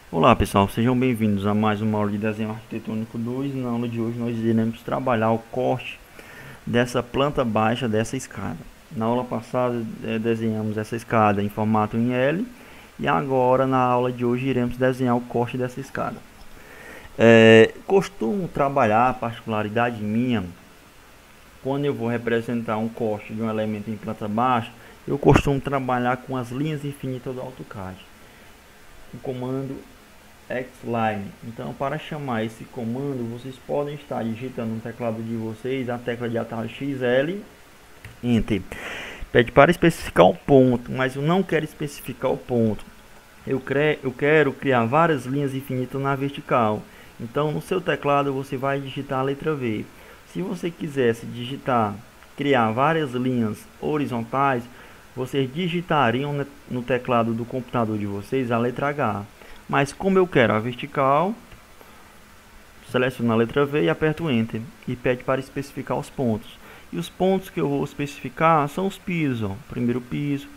Olá pessoal, sejam bem-vindos a mais uma aula de desenho arquitetônico 2. Na aula de hoje nós iremos trabalhar o corte dessa planta baixa dessa escada. Na aula passada desenhamos essa escada em formato em L e agora na aula de hoje iremos desenhar o corte dessa escada. Costumo trabalhar, particularidade minha, quando eu vou representar um corte de um elemento em planta baixa, eu costumo trabalhar com as linhas infinitas do AutoCAD. O comando Xline. Então, para chamar esse comando, vocês podem estar digitando no teclado de vocês a tecla de atalho XL, Enter. Pede para especificar um ponto, mas eu não quero especificar o ponto. Eu quero criar várias linhas infinitas na vertical. Então, no seu teclado você vai digitar a letra V. Se você quisesse criar várias linhas horizontais, vocês digitariam no teclado do computador de vocês a letra H. Mas como eu quero a vertical, seleciono a letra V e aperto Enter. E pede para especificar os pontos. E os pontos que eu vou especificar são os pisos. Ó. Primeiro piso,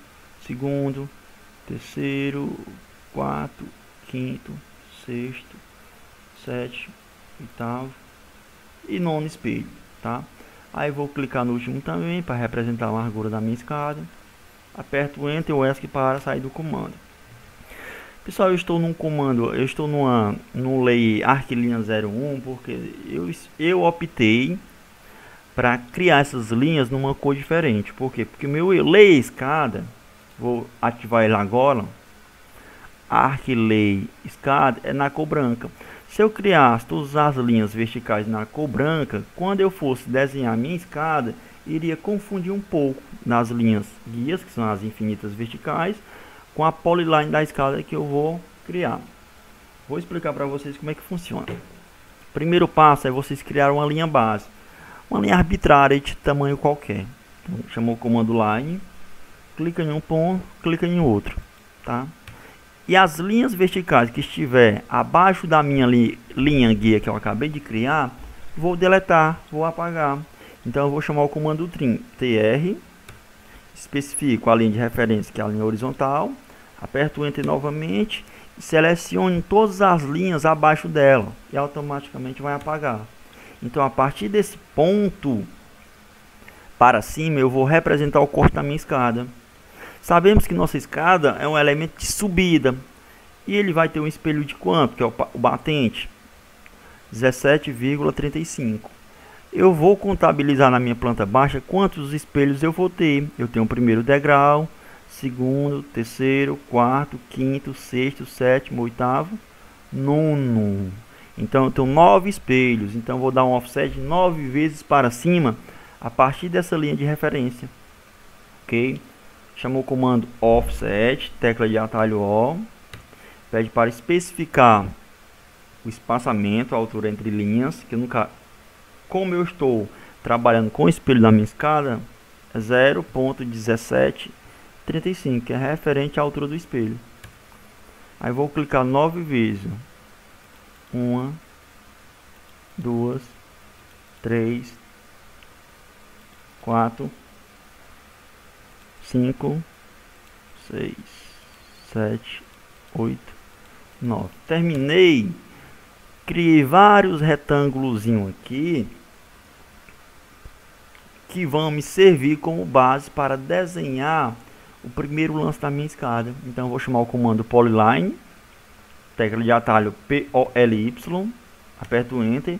segundo, terceiro, quarto, quinto, sexto, sétimo, oitavo e nono espelho. Tá? Aí vou clicar no último também para representar a largura da minha escada. Aperto Enter ou ESC para sair do comando. Pessoal, eu estou num comando, eu estou no Lay Arclinha 01 porque eu optei para criar essas linhas numa cor diferente. Por quê? Porque meu Lay Escada, vou ativar ele agora, Arclay Escada é na cor branca. Se eu criasse todas as linhas verticais na cor branca, quando eu fosse desenhar minha escada, iria confundir um pouco nas linhas guias, que são as infinitas verticais, com a polyline da escada que eu vou criar. Vou explicar para vocês como é que funciona. Primeiro passo é vocês criar uma linha base, uma linha arbitrária de tamanho qualquer. Então, chamou o comando line, clica em um ponto, clica em outro, tá? E as linhas verticais que estiver abaixo da minha linha guia que eu acabei de criar, vou deletar, vou apagar. Então eu vou chamar o comando tr, especifico a linha de referência, que é a linha horizontal, aperto o Enter novamente e seleciono todas as linhas abaixo dela e automaticamente vai apagar. Então a partir desse ponto para cima eu vou representar o corte da minha escada. Sabemos que nossa escada é um elemento de subida e ele vai ter um espelho de quanto? Que é o batente 17,35. Eu vou contabilizar na minha planta baixa quantos espelhos eu vou ter. Eu tenho o primeiro degrau, segundo, terceiro, quarto, quinto, sexto, sétimo, oitavo, nono. Então eu tenho 9 espelhos. Então eu vou dar um offset de 9 vezes para cima a partir dessa linha de referência. Ok? Chamou o comando offset, tecla de atalho O. Pede para especificar o espaçamento, a altura entre linhas, que eu nunca... Como eu estou trabalhando com o espelho da minha escada, é 0,1735, que é referente à altura do espelho. Aí vou clicar 9 vezes. 1, 2, 3, 4, 5, 6, 7, 8, 9. Terminei. Criei vários retângulos aqui que vão me servir como base para desenhar o primeiro lance da minha escada. Então eu vou chamar o comando polyline, tecla de atalho POLY, aperto o Enter,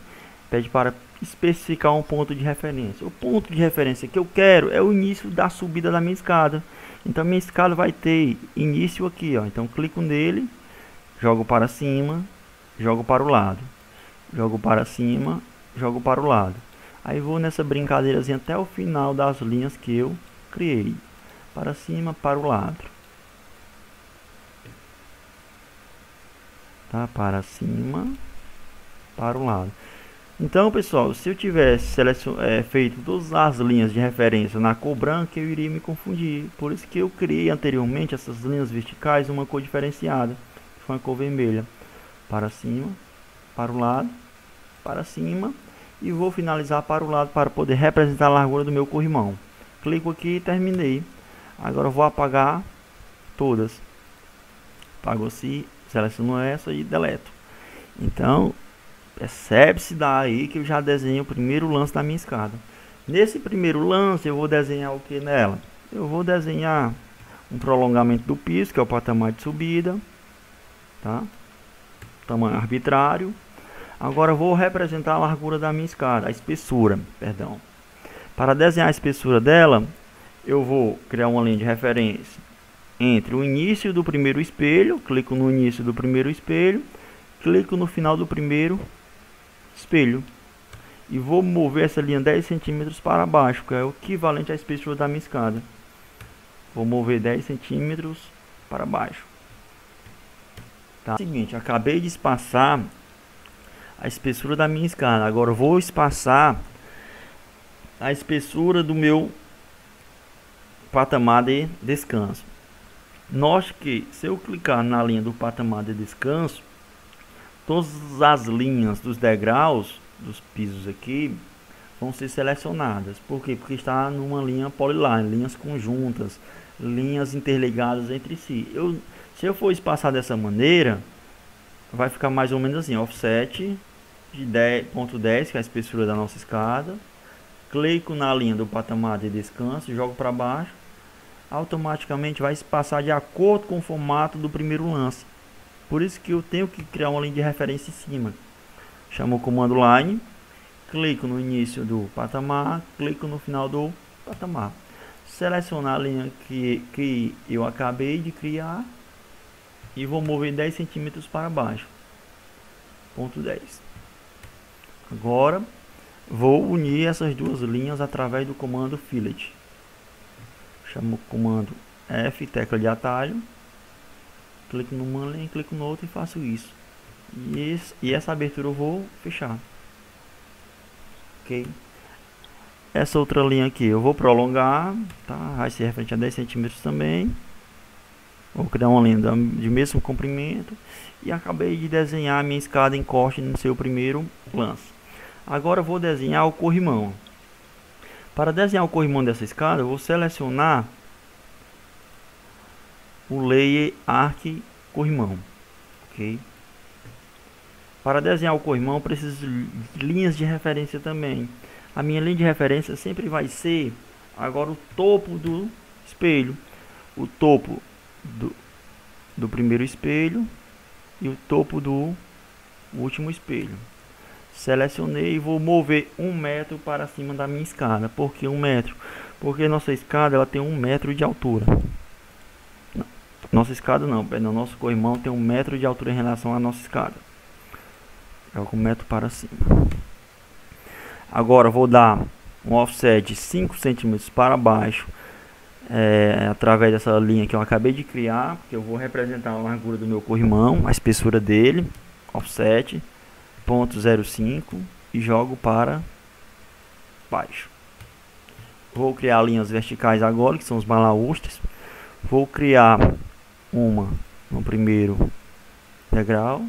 pede para especificar um ponto de referência. O ponto de referência que eu quero é o início da subida da minha escada. Então minha escada vai ter início aqui, ó. Então clico nele, jogo para cima, jogo para o lado, jogo para cima, jogo para o lado. Aí vou nessa brincadeirazinha até o final das linhas que eu criei. Para cima, para o lado. Tá? Para cima, para o lado. Então, pessoal, se eu tivesse feito todas as linhas de referência na cor branca, eu iria me confundir. Por isso que eu criei anteriormente essas linhas verticais uma cor diferenciada. Que foi uma cor vermelha. Para cima, para o lado, para cima. E vou finalizar para o lado para poder representar a largura do meu corrimão. Clico aqui e terminei. Agora eu vou apagar todas. Apagou-se Seleciono essa e deleto. Então, percebe-se daí que eu já desenhei o primeiro lance da minha escada. Nesse primeiro lance, eu vou desenhar o que nela? Eu vou desenhar um prolongamento do piso, que é o patamar de subida, tá? Tamanho arbitrário. Agora eu vou representar a largura da minha escada, a espessura, perdão. Para desenhar a espessura dela, eu vou criar uma linha de referência entre o início do primeiro espelho, clico no início do primeiro espelho, clico no final do primeiro espelho e vou mover essa linha 10 centímetros para baixo, que é o equivalente à espessura da minha escada. Vou mover 10 centímetros para baixo. Tá? Seguinte, acabei de espaçar a espessura da minha escada. Agora eu vou espaçar a espessura do meu patamar de descanso. Note que se eu clicar na linha do patamar de descanso, todas as linhas dos degraus dos pisos aqui vão ser selecionadas. Por quê? Porque está numa linha polyline, linhas conjuntas, linhas interligadas entre si. Se eu for espaçar dessa maneira, vai ficar mais ou menos assim, offset de 10.10, que é a espessura da nossa escada. Clico na linha do patamar de descanso, jogo para baixo, automaticamente vai espaçar de acordo com o formato do primeiro lance. Por isso que eu tenho que criar uma linha de referência em cima. Chamo o comando line, clico no início do patamar, clico no final do patamar. Selecionar a linha que eu acabei de criar e vou mover 10 centímetros para baixo. Ponto 10. Agora vou unir essas duas linhas através do comando fillet. Chamo o comando F, tecla de atalho. Clico numa linha, clico no outro e faço isso. E essa abertura eu vou fechar. Ok? Essa outra linha aqui eu vou prolongar, tá? Vai ser referente a 10 centímetros também. Vou criar uma linha de mesmo comprimento. E acabei de desenhar a minha escada em corte no seu primeiro lance. Agora eu vou desenhar o corrimão. Para desenhar o corrimão dessa escada, eu vou selecionar o layer arc corrimão. Ok? Para desenhar o corrimão, eu preciso de linhas de referência também. A minha linha de referência sempre vai ser agora o topo do espelho, o topo do primeiro espelho e o topo do último espelho. Selecionei e vou mover 1 metro para cima da minha escada. Por que 1 metro? Porque nossa escada ela tem 1 metro de altura. Nossa escada não, perdão, nosso corrimão tem 1 metro de altura em relação à nossa escada. É 1 metro para cima. Agora vou dar um offset de 5 centímetros para baixo, através dessa linha que eu acabei de criar, porque eu vou representar a largura do meu corrimão, a espessura dele, offset 0.05 e jogo para baixo. Vou criar linhas verticais agora, que são os balaustres. Vou criar uma no primeiro degrau,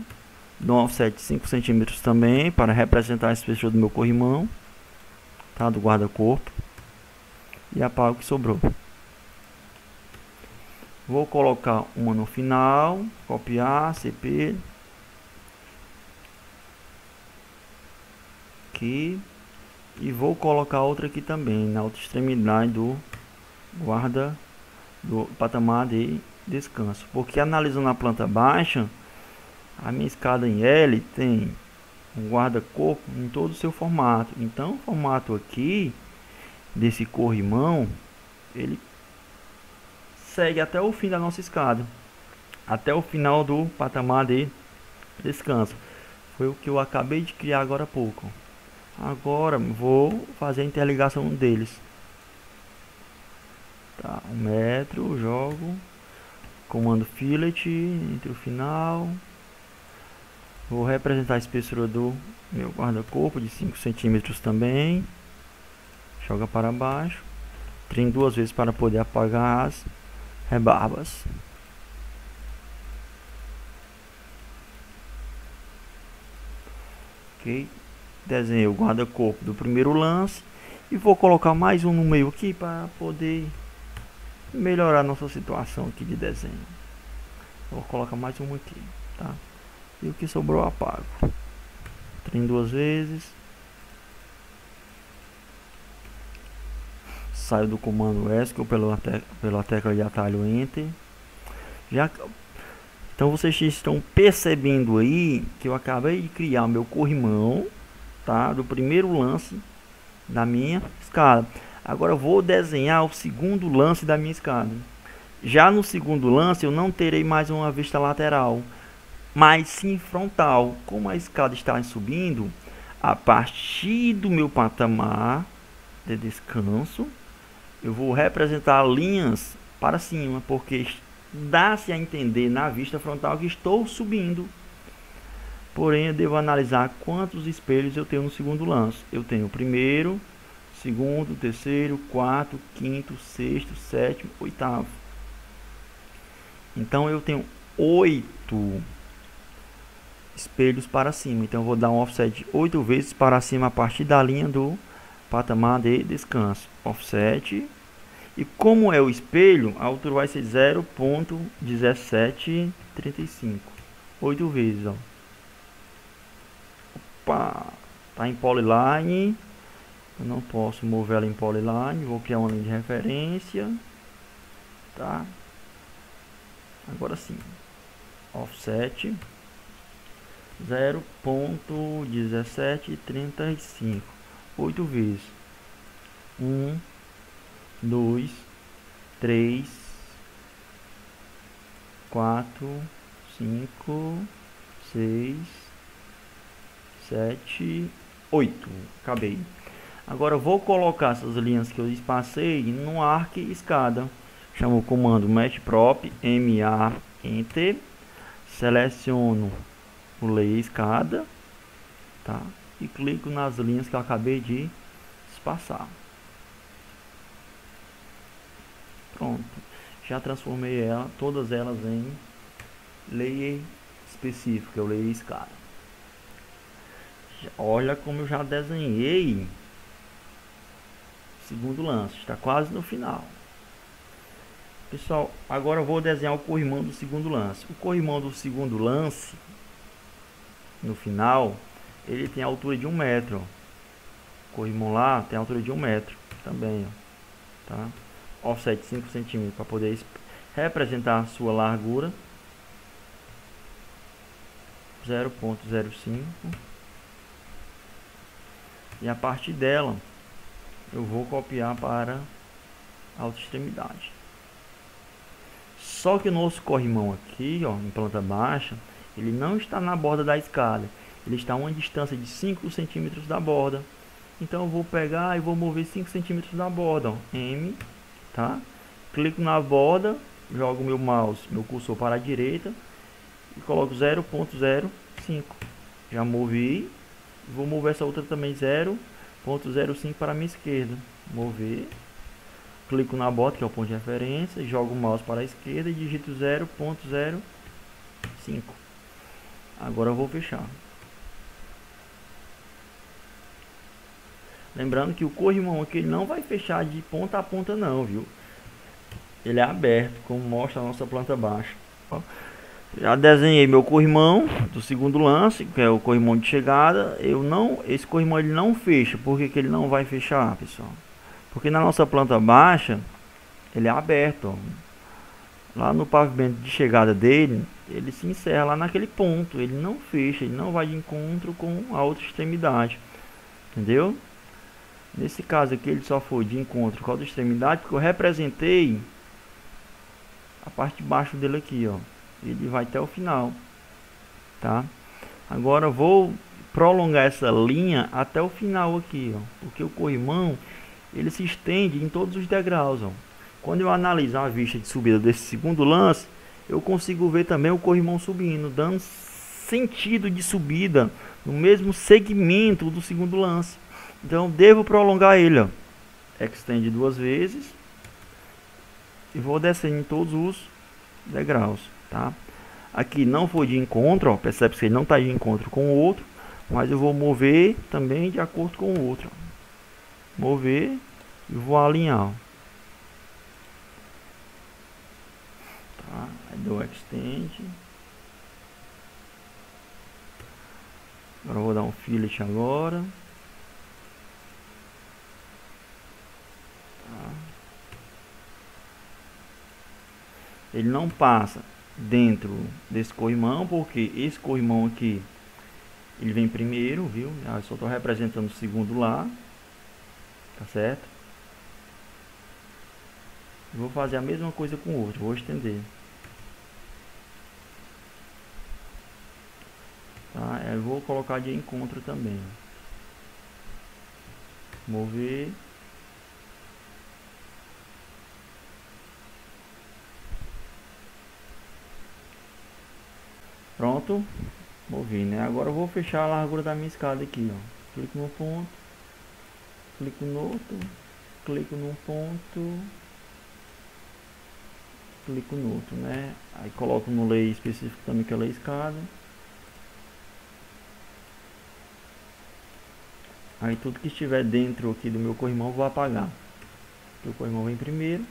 dou um offset de 5 centímetros também para representar a espessura do meu corrimão, tá? Do guarda-corpo, e apago o que sobrou. Vou colocar uma no final, copiar, CP aqui, e vou colocar outra aqui também na outra extremidade do guarda do patamar de descanso, porque analisando a planta baixa, a minha escada em L tem um guarda-corpo em todo o seu formato. Então o formato aqui desse corrimão, ele segue até o fim da nossa escada, até o final do patamar de descanso. Foi o que eu acabei de criar agora há pouco. Agora vou fazer a interligação deles. Tá, 1 metro, jogo, comando fillet entre o final. Vou representar a espessura do meu guarda-corpo de 5 centímetros também. Joga para baixo. Trem 2 vezes para poder apagar as rebarbas. Ok. Desenhei o guarda-corpo do primeiro lance. E vou colocar mais um no meio aqui para poder melhorar nossa situação aqui de desenho. Vou colocar mais um aqui. tá? E o que sobrou eu apago. Trem duas vezes. Saio do comando ESC ou pela tecla de atalho Enter. Então vocês estão percebendo aí que eu acabei de criar o meu corrimão, tá? Do primeiro lance da minha escada. Agora eu vou desenhar o segundo lance da minha escada. Já no segundo lance eu não terei mais uma vista lateral, mas sim frontal. Como a escada está subindo, a partir do meu patamar de descanso, eu vou representar linhas para cima, porque dá-se a entender na vista frontal que estou subindo. Porém, eu devo analisar quantos espelhos eu tenho no segundo lance. Eu tenho o primeiro, segundo, terceiro, quarto, quinto, sexto, sétimo, oitavo. Então eu tenho 8 espelhos para cima. Então eu vou dar um offset de 8 vezes para cima a partir da linha do patamar de descanso. Offset. E como é o espelho, a altura vai ser 0.1735. 8 vezes, ó. Opa! Tá em polyline. Eu não posso mover ela em polyline. Vou criar uma linha de referência. Tá? Agora sim. Offset 0.1735. 8 vezes. 1, 2, 3, 4, 5, 6, 7, 8. Acabei. Agora eu vou colocar essas linhas que eu espacei no arco e escada. Chamo o comando matchprop, MA, Enter. Seleciono o layer escada, tá? E clico nas linhas que eu acabei de espaçar. Pronto, já transformei todas elas em layer específico, é o layer escada. Olha como eu já desenhei o segundo lance, está quase no final. Pessoal, agora eu vou desenhar o corrimão do segundo lance. O corrimão do segundo lance, no final, ele tem a altura de 1 metro. Ó. O corrimão lá tem a altura de 1 metro também, ó, tá? Offset 5 centímetros para poder representar a sua largura. 0.05. E a partir dela eu vou copiar para a outra extremidade. Só que o nosso corrimão aqui, ó, em planta baixa, ele não está na borda da escada. Ele está a uma distância de 5 centímetros da borda. Então eu vou pegar e vou mover 5 centímetros da borda, ó, M, tá? Clico na borda, jogo meu mouse, meu cursor para a direita e coloco 0.05. Já movi. Vou mover essa outra também 0.05 para a minha esquerda. Mover. Clico na borda, que é o ponto de referência, jogo o mouse para a esquerda e digito 0.05. Agora eu vou fechar. Lembrando que o corrimão aqui ele não vai fechar de ponta a ponta não, viu? Ele é aberto, como mostra a nossa planta baixa. Já desenhei meu corrimão do segundo lance, que é o corrimão de chegada. Esse corrimão ele não fecha. Por que ele não vai fechar, pessoal? Porque na nossa planta baixa ele é aberto, ó. Lá no pavimento de chegada dele, ele se encerra lá naquele ponto. Ele não fecha, ele não vai de encontro com a outra extremidade. Entendeu? Nesse caso aqui ele só foi de encontro com a outra extremidade porque eu representei a parte de baixo dele aqui, ó. Ele vai até o final, tá? Agora eu vou prolongar essa linha até o final aqui, ó, porque o corrimão ele se estende em todos os degraus, ó. Quando eu analisar a vista de subida desse segundo lance, eu consigo ver também o corrimão subindo, dando sentido de subida no mesmo segmento do segundo lance. Então devo prolongar ele, ó. Extend 2 vezes e vou descendo em todos os degraus, tá? Aqui não foi de encontro, ó, percebe que ele não está de encontro com o outro, mas eu vou mover também de acordo com o outro, ó. Mover e vou alinhar, ó. Tá? Aí dou extend Agora eu vou dar um fillet agora. Ele não passa dentro desse corrimão, porque esse corrimão aqui ele vem primeiro, viu? Eu só estou representando o segundo lá, tá certo? Vou fazer a mesma coisa com o outro, vou estender, tá? Eu vou colocar de encontro também, mover. Pronto, movi, né? Agora eu vou fechar a largura da minha escada aqui, ó. Clico no ponto, clico no outro, clico num ponto, clico no outro, né? Aí coloco no lay específico também, que é lay escada. Aí tudo que estiver dentro aqui do meu corrimão eu vou apagar. Porque o corrimão vem primeiro.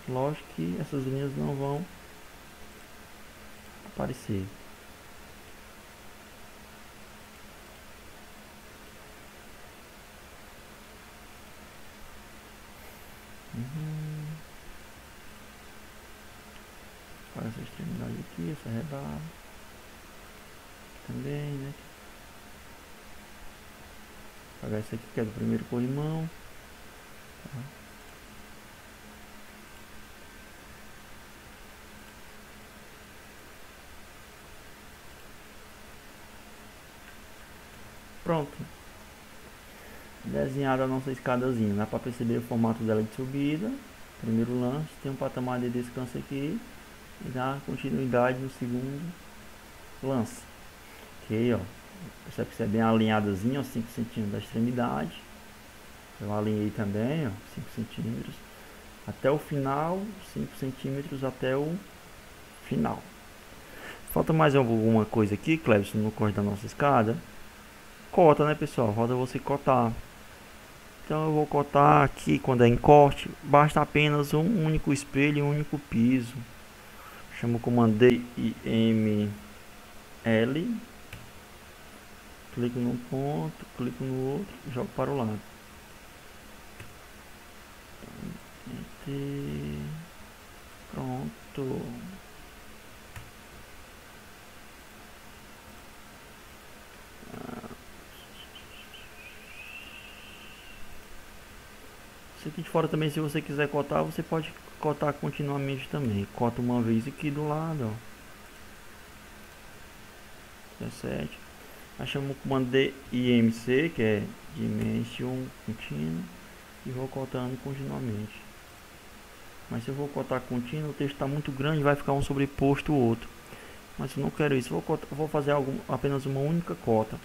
Lógico que essas linhas não vão aparecer. Para essa extremidade aqui, essa rebarba também, né? Apagar esse aqui que é do primeiro corrimão, tá? Pronto, desenhada a nossa escadazinha. Dá para perceber o formato dela de subida. Primeiro lance, tem um patamar de descanso aqui e dá continuidade no segundo lance. Ok, ó. Percebe que é bem alinhadazinho, 5 centímetros da extremidade. Eu alinhei também, ó, 5 centímetros até o final, 5 centímetros até o final. Falta mais alguma coisa aqui, Clebson, no corte da nossa escada? Cota, né, pessoal? Falta você cotar. Então eu vou cotar aqui. Quando é em corte, basta apenas um único espelho e um único piso. Chamo o comando DIML, clico num ponto, clico no outro, jogo para o lado. Pronto. Isso aqui de fora também, se você quiser cotar, você pode cotar continuamente também. Cota uma vez aqui do lado, ó. 17. Aí chamo o comando DIMC, que é Dimension Contínuo, e vou cotando continuamente. Mas se eu vou cotar contínuo, o texto está muito grande, vai ficar um sobreposto o outro. Mas eu não quero isso, vou fazer apenas uma única cota,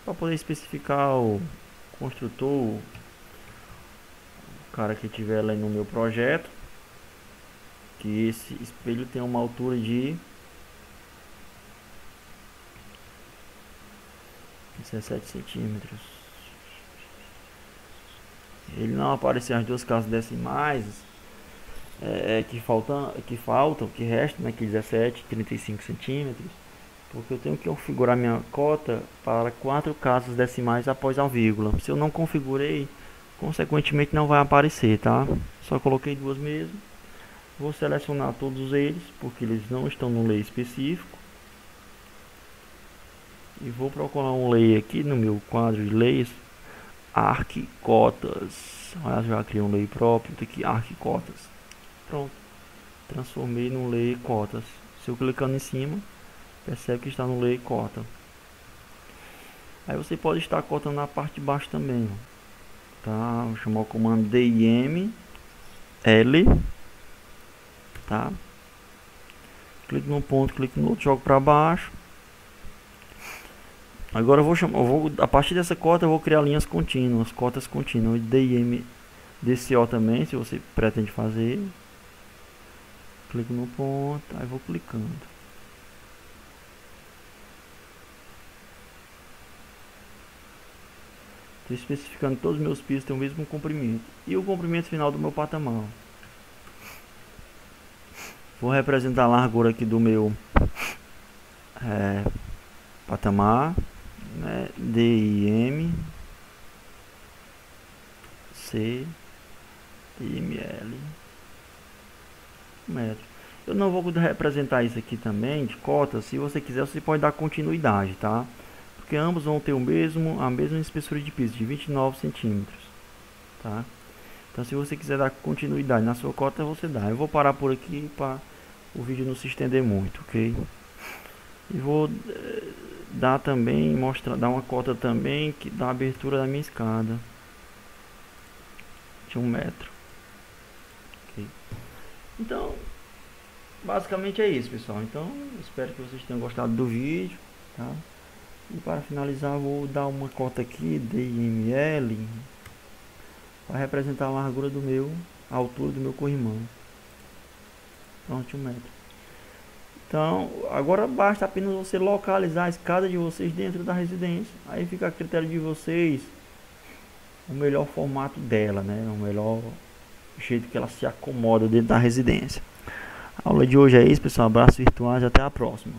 para poder especificar o construtor, o cara que tiver lá no meu projeto, que esse espelho tem uma altura de 17 centímetros. Ele não aparecer as duas casas decimais que resta, né, que 17, 35 centímetros, porque eu tenho que configurar minha cota para 4 casas decimais após a vírgula. Se eu não configurei, consequentemente não vai aparecer, tá? Só coloquei duas mesmo. Vou selecionar todos eles, porque eles não estão no lay específico. E vou procurar um lay aqui no meu quadro de leis, arquicotas. Já criei um lay próprio, tá aqui, arquicotas. Pronto, transformei no lay cotas. Se eu clicando em cima, percebe que está no lay cota. Aí você pode estar cotando na parte de baixo também, ó. Tá? Vou chamar o comando DIML, tá? Clique num ponto, clique no outro, jogo para baixo. Agora a partir dessa cota eu vou criar linhas contínuas, cotas contínuas, DIM, DCO também, se você pretende fazer. Clico no ponto, aí vou clicando. Estou especificando todos os meus pisos têm o mesmo comprimento. E o comprimento final do meu patamar. Vou representar a largura aqui do meu patamar, né? DIM C IML metro. Eu não vou representar isso aqui também de cota. Se você quiser, você pode dar continuidade, tá? Porque ambos vão ter a mesma espessura de piso, de 29 centímetros, tá? Então, se você quiser dar continuidade na sua cota, você dá. Eu vou parar por aqui para o vídeo não se estender muito, ok? E vou dar também, dar uma cota também que dá a abertura da minha escada de 1 metro. Okay. Então, basicamente é isso, pessoal. Então, espero que vocês tenham gostado do vídeo, tá? E para finalizar, vou dar uma cota aqui DML para representar a largura a altura do meu corrimão. Pronto, 1 metro. Então, agora basta apenas você localizar a escada de vocês dentro da residência. Aí fica a critério de vocês o melhor formato dela, né? O melhor jeito que ela se acomoda dentro da residência. A aula de hoje é isso, pessoal. Abraços virtuais e até a próxima.